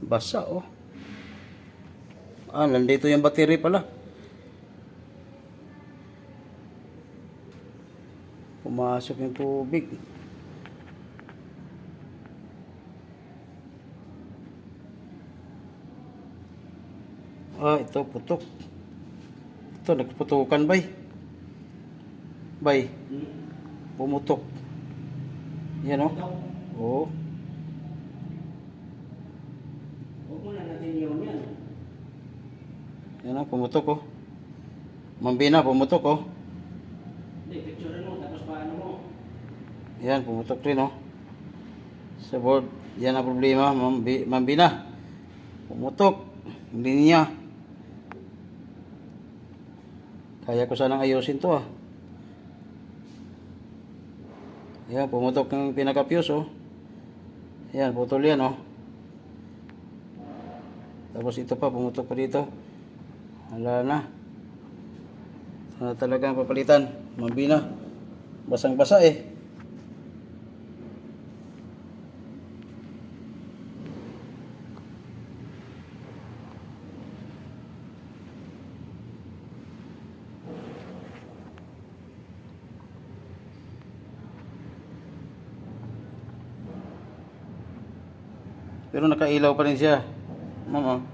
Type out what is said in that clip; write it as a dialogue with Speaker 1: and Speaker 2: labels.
Speaker 1: Basa oh. Ah, nandito yung battery pala. Pumasok yung tubig. Ah, ito putok. Ito, nagputukan bay. Bay, pumutok. Yan oh. Oo.
Speaker 2: Huwag mo na natin yun yan.
Speaker 1: Yan oh, pumutok oh. Mambina, pumutok oh.
Speaker 2: Hindi, picture mo, tapos paano mo?
Speaker 1: Yan, pumutok rin oh. Sa board, yan ang problema, mambina. Pumutok. Hindi niya. Kaya ko sanang ayusin to ah. Yan, pumutok yung pinaka-fuse oh. Yan, putol yan oh. Tapos ito pa, pumutok pa dito. Wala na. Sana talagang papalitan. Mambina. Basang-basa eh. Pero nakailaw pa rin siya. Mama.